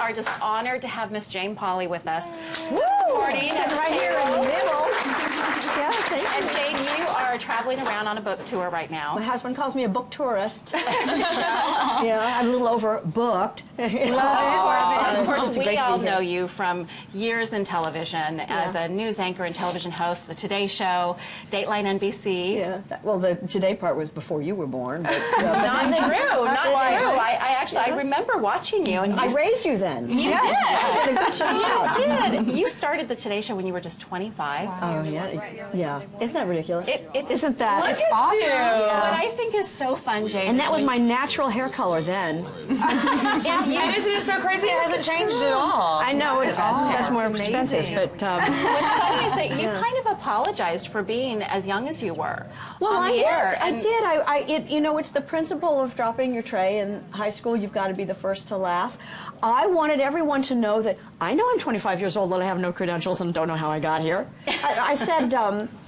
are just honored to have Miss Jane Pauley with us Woo! this morning. Sitting right here in the middle. Yeah, thank you. And Jane, you are traveling around on a book tour right My now. husband calls me a book tourist. Yeah, I'm a little overbooked. Of course, It's we great to all be here. know you from years in television as a news anchor and television host, The Today Show, Dateline NBC. Yeah, well, the today part was before you were born. But, Not true, not Why? true. I remember watching you. And I raised you then. You Yes, did. I did a good job. You did. You started the Today Show when you were just 25. Oh, yeah. Isn't that ridiculous? Isn't that? It's awesome. What I think is so fun, Jane. And that was my natural hair color then. And isn't it so crazy? It hasn't changed at all. I know that's more expensive, but What's funny is that you kind of apologized for being as young as you were. well, on the air. I did. It's the principle of dropping your tray in high school. You've got to be the first to laugh. I wanted everyone to know that I know I'm 25 years old and I have no credentials and don't know how I got here. I said,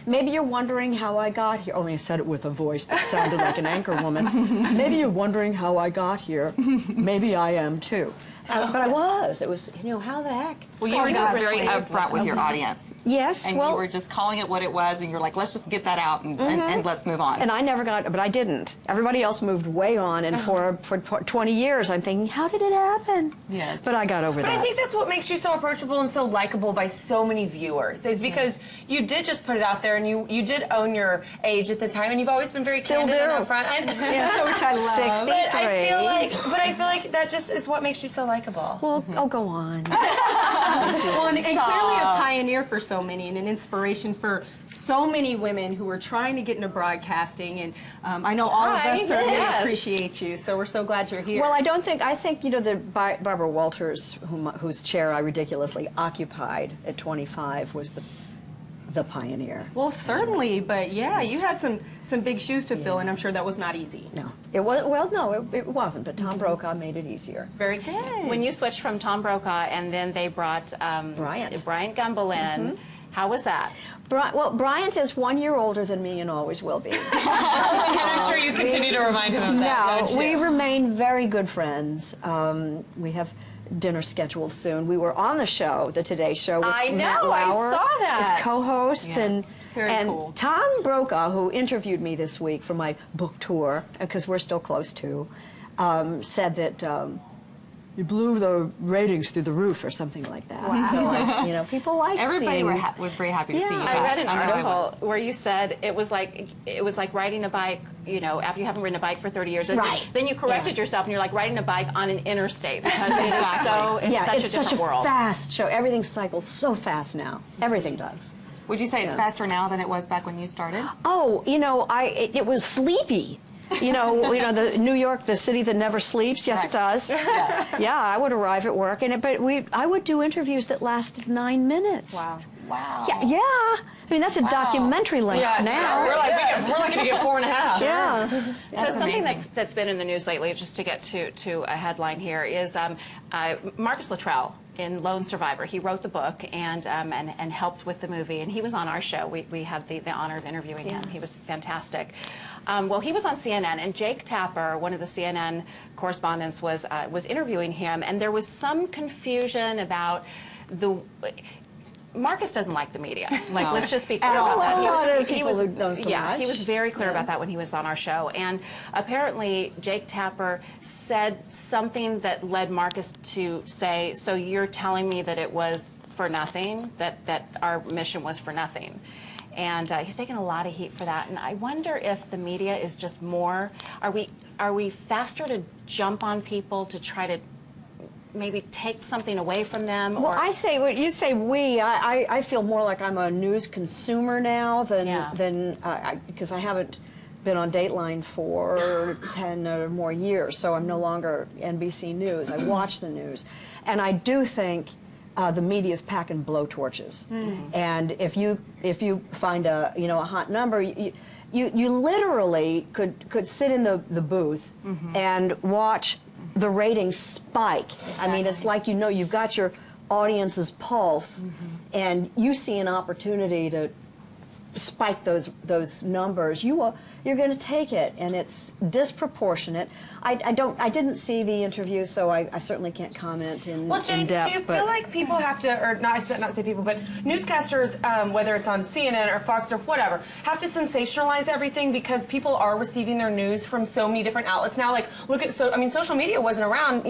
maybe you're wondering how I got here. Only I said it with a voice that sounded like an anchor woman. Maybe you're wondering how I got here. Maybe I am too. But I was. It was, how the heck? Well, you were just very upfront with your audience. Yes, And you were just calling it what it was, and you're like, let's just get that out and let's move on. And I never got, but I didn't. Everybody else moved way on, and for 20 years, I'm thinking, how did it happen? Yes. But I got over But that. I think that's what makes you so approachable and so likable by so many viewers, is because you did just put it out there, and you did own your age at the time, and you've always been very Still candid do. and upfront. Which I love. 63. But I feel like that just is what makes you so likable. Well, oh, go on. Well, and clearly a pioneer for so many and an inspiration for so many women who are trying to get into broadcasting. And I know all of us certainly appreciate you, so we're so glad you're here. Well, I think that Barbara Walters, whose chair I ridiculously occupied at 25, was the pioneer. Well, certainly, but yeah, you had some big shoes to fill, and I'm sure that was not easy. No, it was. Well, no, it wasn't. But Tom Brokaw made it easier. Very good. When you switched from Tom Brokaw and then they brought Bryant Gumbel in, how was that? Bryant is 1 year older than me and always will be. And I'm sure you continue to remind him of that, don't you? We remain very good friends. We have dinner scheduled soon. We were on the show, the Today Show, with I know, Matt Lauer I saw that. as co-host, Yes. and cool. Tom Brokaw, who interviewed me this week for my book tour, because we're still close to, said that you blew the ratings through the roof or something like that. Wow. So, people like Everybody seeing. was very happy to see you I back. read an know I was. article where you said it was like riding a bike, after you haven't ridden a bike for 30 years. Right. Then you corrected yourself and you're like riding a bike on an interstate because it's such a different world. Fast show. Everything cycles so fast now. Everything does. Would you say it's faster now than it was back when you started? Oh, it was sleepy. The New York, the city that never sleeps. Yes, it does. Yeah, I would arrive at work, I would do interviews that lasted 9 minutes. Wow. Wow. Yeah. I mean, that's a documentary length now. We're like going to get 4.5. Yeah. So something that's been in the news lately, just to get to a headline here, is Marcus Luttrell in Lone Survivor. He wrote the book and helped with the movie, and he was on our show. We had the honor of interviewing him. He was fantastic. Well, he was on CNN, and Jake Tapper, one of the CNN correspondents, was interviewing him, and there was some confusion about Marcus doesn't like the media. Like, let's just be clear about that. He was very clear about that when he was on our show. And apparently, Jake Tapper said something that led Marcus to say, "So you're telling me that it was for nothing? That our mission was for nothing?" And he's taken a lot of heat for that. And I wonder if the media is just more. Are we faster to jump on people to try to maybe take something away from them? Well, or I say, when you say we, I feel more like I'm a news consumer now than because I haven't been on Dateline for 10 or more years, so I'm no longer NBC News. I watch the news. And I do think the media is packing blowtorches. And if you find a hot number, you literally could sit in the booth and watch the ratings spike. Exactly. I mean, it's like you've got your audience's pulse, and you see an opportunity to spike those numbers. you're going to take it, and it's disproportionate. I didn't see the interview, so I certainly can't comment in Jane, depth. do you feel like people have to, or not say people, but newscasters, whether it's on CNN or Fox or whatever, have to sensationalize everything because people are receiving their news from so many different outlets now? Like, look at social media wasn't around,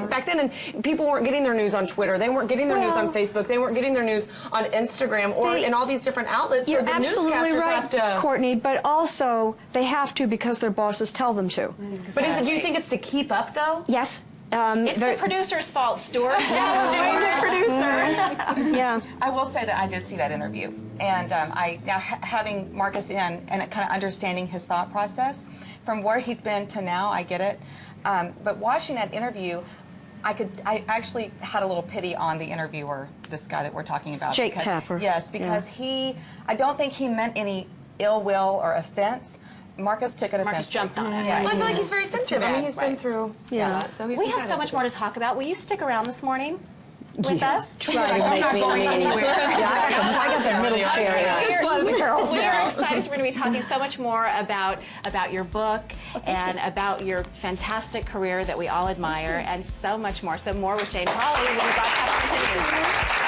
back then, and people weren't getting their news on Twitter. They weren't getting their news on Facebook. They weren't getting their news on Instagram or in all these different outlets. You're so the absolutely newscasters right, have to. Courtney. But also, they have to because their bosses tell them to. But do you think it's to keep up, though? Yes. It's the producer's fault, Stuart. The producer. Yeah. I will say that I did see that interview, and having Marcus in and kind of understanding his thought process from where he's been to now, I get it. But watching that interview, I actually had a little pity on the interviewer, this guy that we're talking about. Jake Tapper. Yes, because I don't think he meant any ill will or offense. Marcus took it offensively. Marcus jumped on it. Yeah. Well, I feel like he's very sensitive. I mean, he's been through. Yeah. So he's We have so much more to talk about. Will you stick around this morning with us? Try to make me leave. I got the middle chair. Just one of the girls. We are excited. We're going to be talking so much more about your book and about your fantastic career that we all admire, and so much more. So more with Jane Pauley when the broadcast continues.